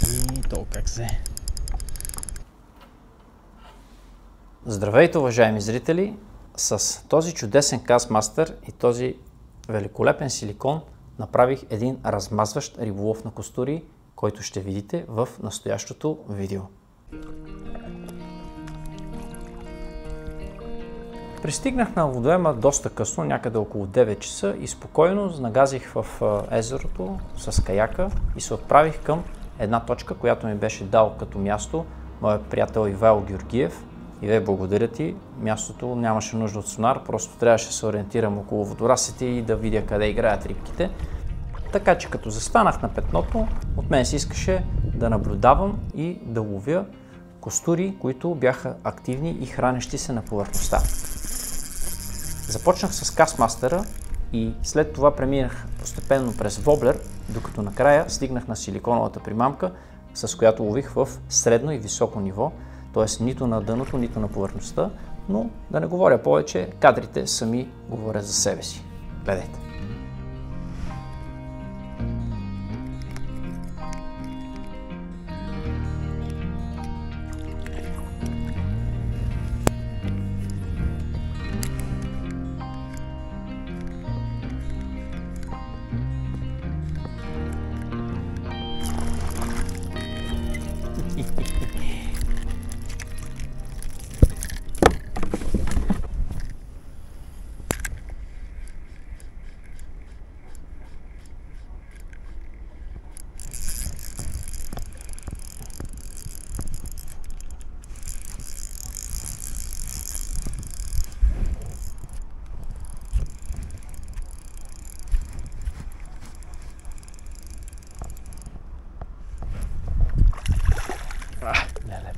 И то как се. Здравейте, уважаеми зрители! С този чудесен Castmaster и този великолепен силикон направих един размазващ риболов на костури, който ще видите в настоящото видео. Пристигнах на водоема доста късно, някъде около 9 часа и спокойно нагазих в езерото с каяка и се отправих към една точка, която ми беше дал като място моят приятел Ивайло Георгиев. Иве, благодаря ти. Мястото нямаше нужда от сонар, просто трябваше да се ориентирам около водорасите и да видя къде играят рибките. Така че като застанах на петното, от мен се искаше да наблюдавам и да ловя костури, които бяха активни и хранещи се на повърхността. Започнах с Castmaster и след това преминах постепенно през воблер, докато накрая стигнах на силиконовата примамка, с която лових в средно и високо ниво, т.е. нито на дъното, нито на повърхността, но да не говоря повече, кадрите сами говорят за себе си. Гледайте!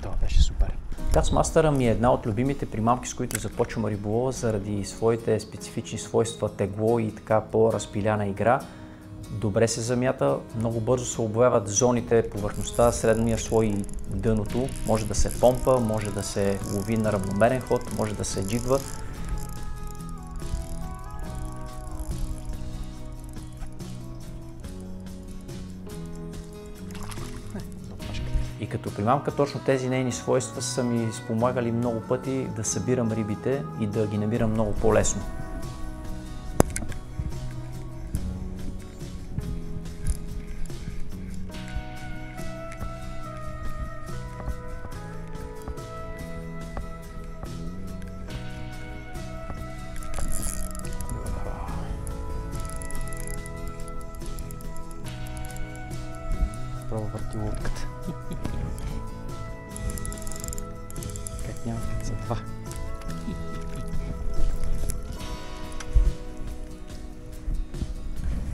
Това беше супер. Castmaster ми е една от любимите примамки, с които започвам риболова заради своите специфични свойства, тегло и така по-разпиляна игра. Добре се замята, много бързо се обявяват зоните, повърхността, средния слой и дъното. Може да се помпа, може да се лови на равномерен ход, може да се джигва. И като примамка точно тези нейни свойства са ми спомагали много пъти да събирам рибите и да ги намирам много по-лесно. Пробва върти лодката. Как няма за два.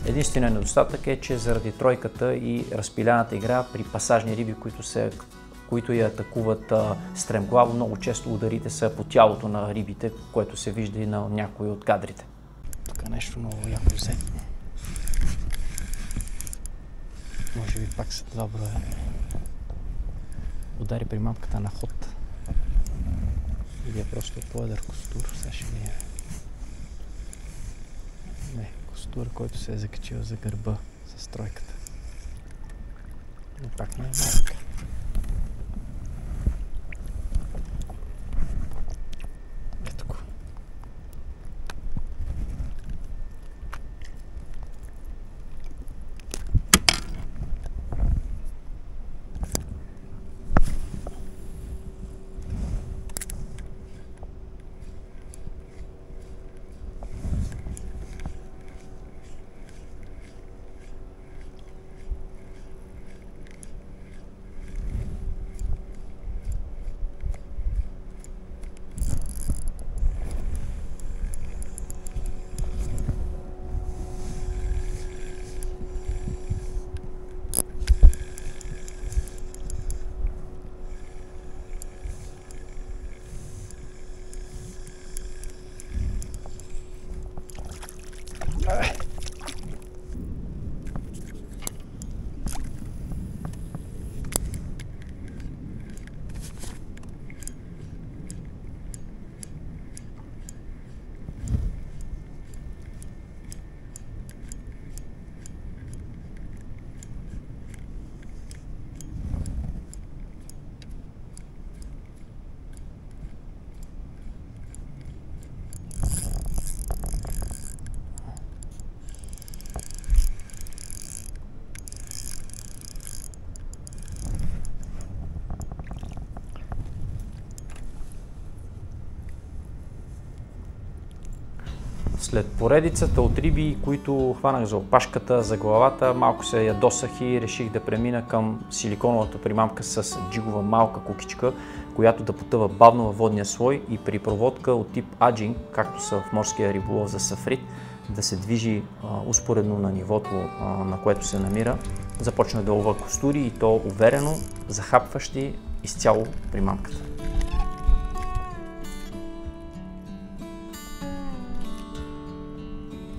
Единственият недостатък е, че заради тройката и разпиляната игра при пасажни риби, които я атакуват стремглаво, много често ударите са по тялото на рибите, което се вижда и на някои от кадрите. Тук нещо много яко взе. Може би пак са два броя. Удари примамката на ход. Или е просто по-едър костур. Сега ще видим. Не, костур, който се е закачил за гърба с тройката. Но пак не е малка. Ето го. След поредицата от риби, които хванах за опашката, за главата, малко се ядосах и реших да премина към силиконовата примамка с джигова малка кукичка, която да потъва бавно във водния слой и при проводка от тип аджинг, както са в морския риболов за сафрит, да се движи успоредно на нивото, на което се намира. Започна да лова костури и то уверено, захапващи изцяло примамката.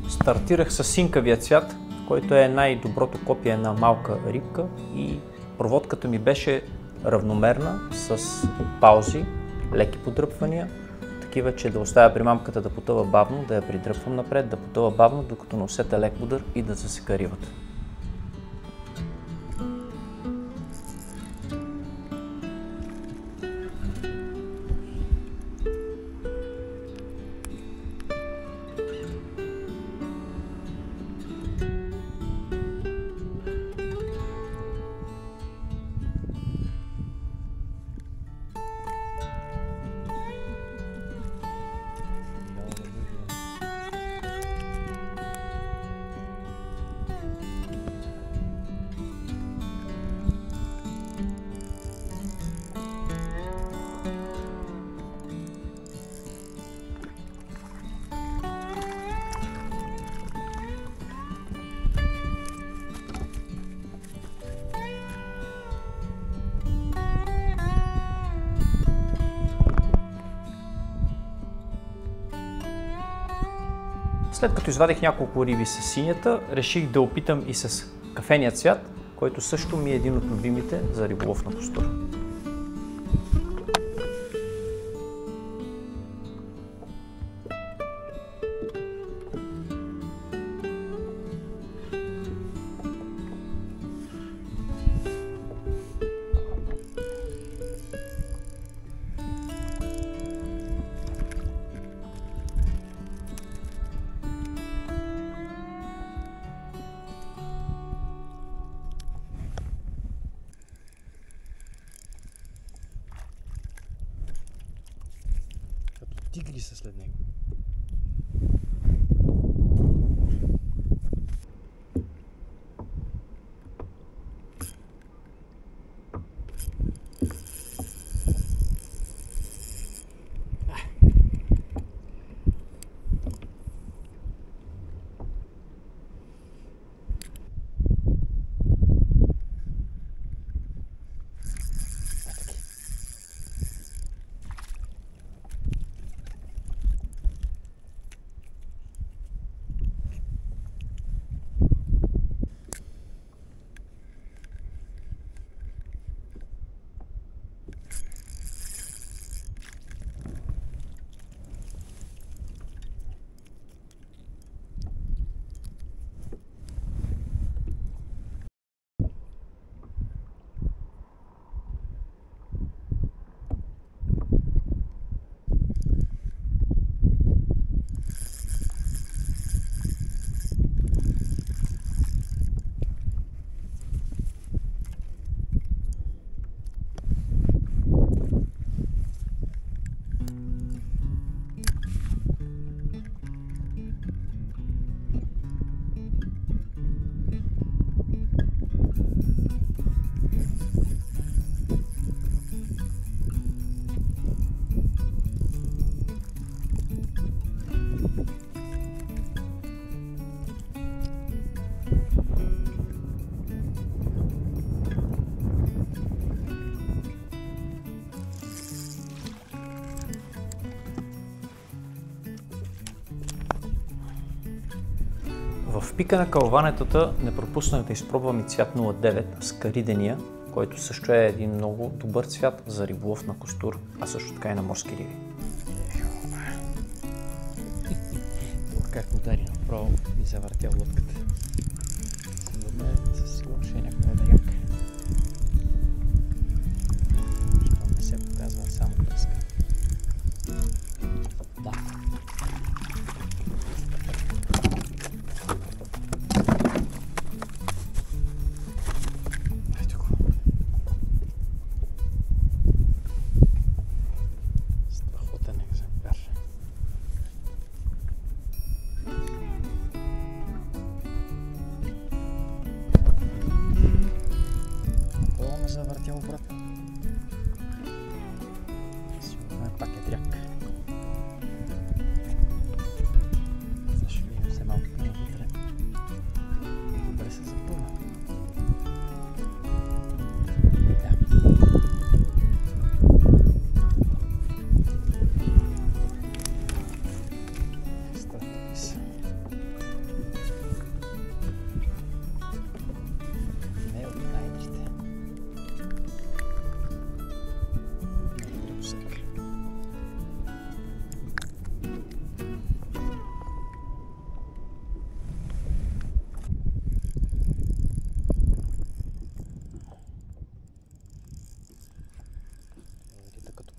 Стартирах с синкавия цвят, който е най-доброто копие на малка рибка, и проводката ми беше равномерна, с паузи, леки подръпвания, такива, че да оставя примамката да потъва бавно, да я придръпвам напред, да потъва бавно, докато не усетя лек удар и да засека рибата. След като извадих няколко риби с синята, реших да опитам и с кафения цвят, който също ми е един от любимите за риболов на костур. Тигри са след него. В пика на калванетата не пропуснах да изпробвам и цвят 09 с каридения, който също е един много добър цвят за риболов на костур, а също така и на морски риби. Това как удари направо и завъртя лодката. Със сигурност ще е някакъв даяк. Щом не се показва само пръска. Да. завъртя обратно. Сигурно пак е дряк. Сега ще видим се малко навътре. Добре се запъва.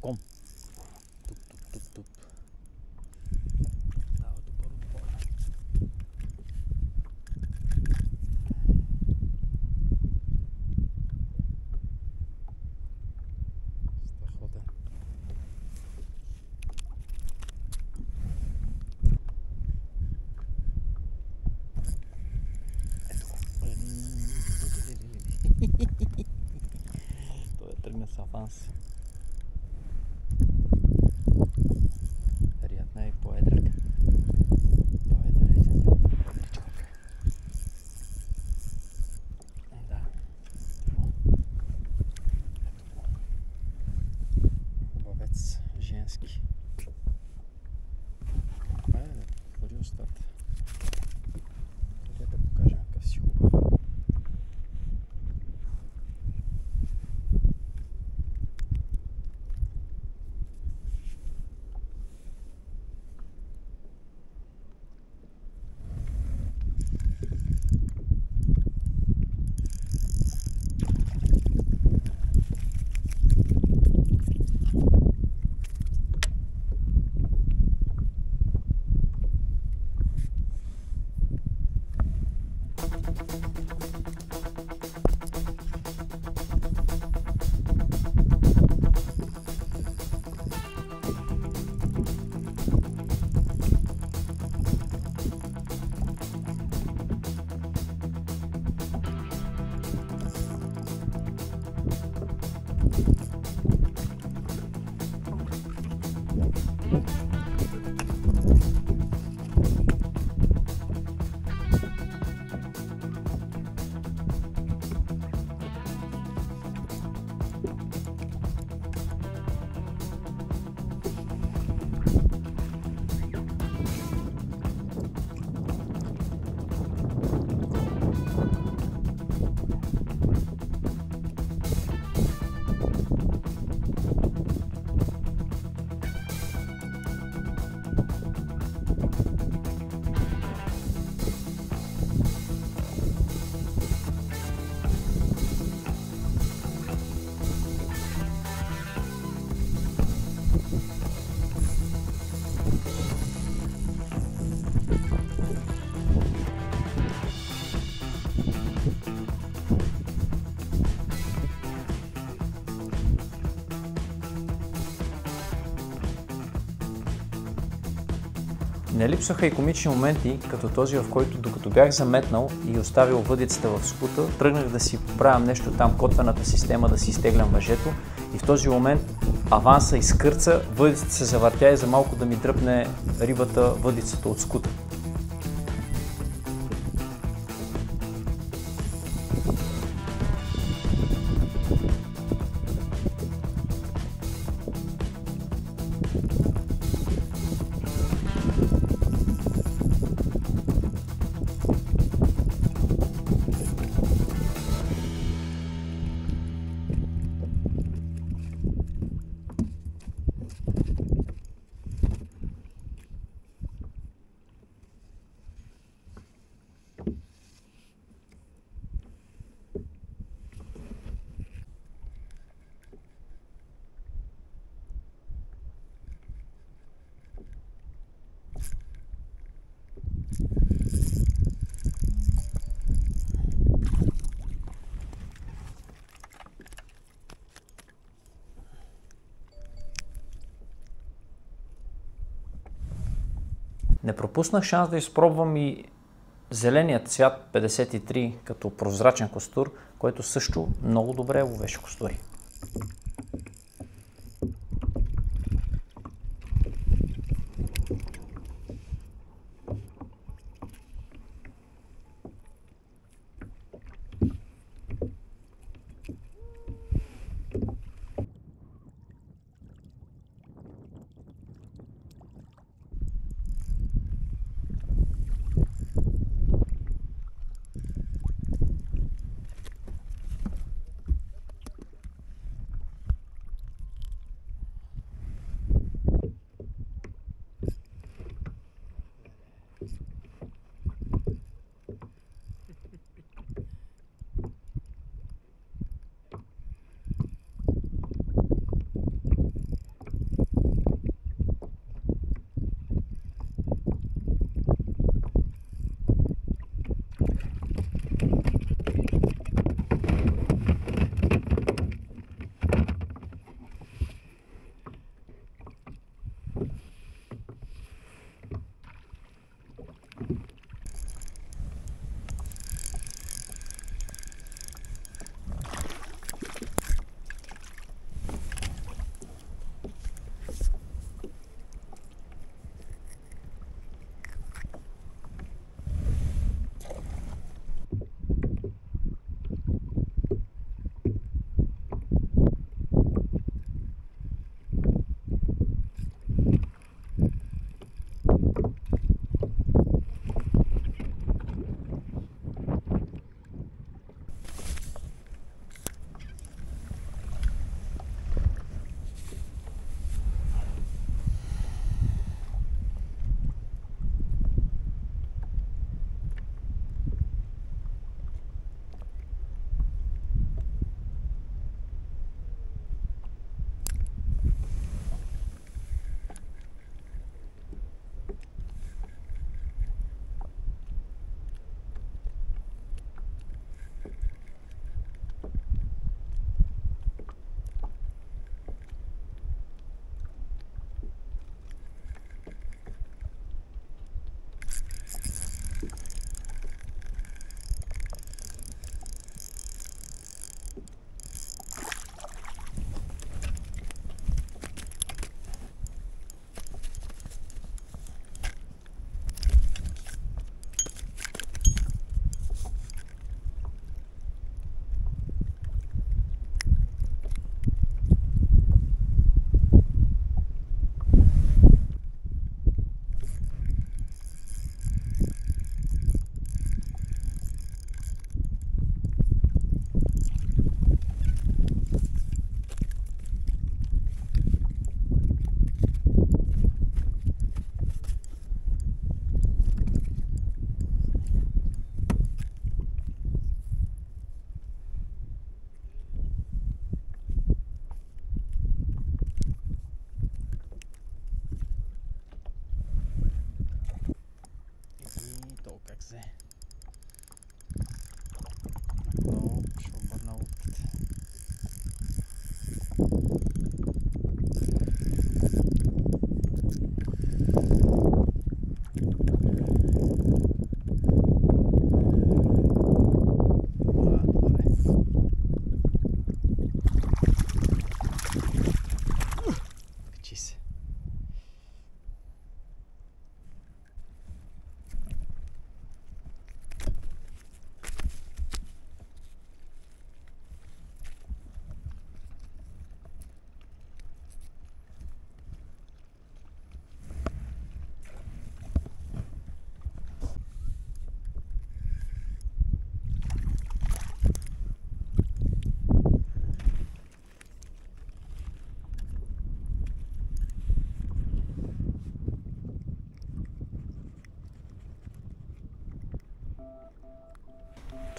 Ком. Туп. Дава добър отбор. Страхотен. Ето го. Той е тръгна с аванс. Вероятно е по-едрък. По-едрък. Да. Ето го. Ловец женски. Айде да отвори устата. Къде да покажем какъв си хубав. Не липсваха и комични моменти, като този, в който докато бях заметнал и оставил въдицата в скута, тръгнах да си поправям нещо там, котвената система, да си изтеглям въжето и в този момент аванса изкърца, въдицата се завъртя и за малко да ми дръпне рибата въдицата от скута. Не пропуснах шанс да изпробвам и зеленият цвят 53 като прозрачен костур, който също много добре ловеше костури.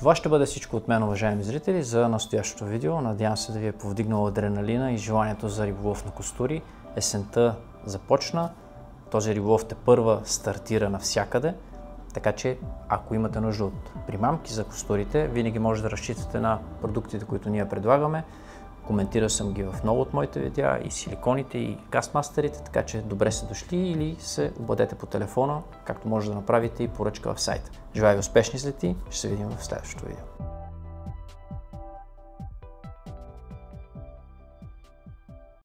Това ще бъде всичко от мен, уважаеми зрители, за настоящото видео. Надявам се да ви е повдигнало адреналина и желанието за риболов на костури. Есента започна, този риболов тепърва стартира навсякъде, така че ако имате нужда от примамки за костурите, винаги може да разчитате на продуктите, които ние предлагаме. Коментирал съм ги в много от моите видеа, и силиконите, и кастмастерите, така че добре са дошли, или се обадете по телефона, както може да направите и поръчка в сайта. Желая ви успешни излети, ще се видим в следващото видео.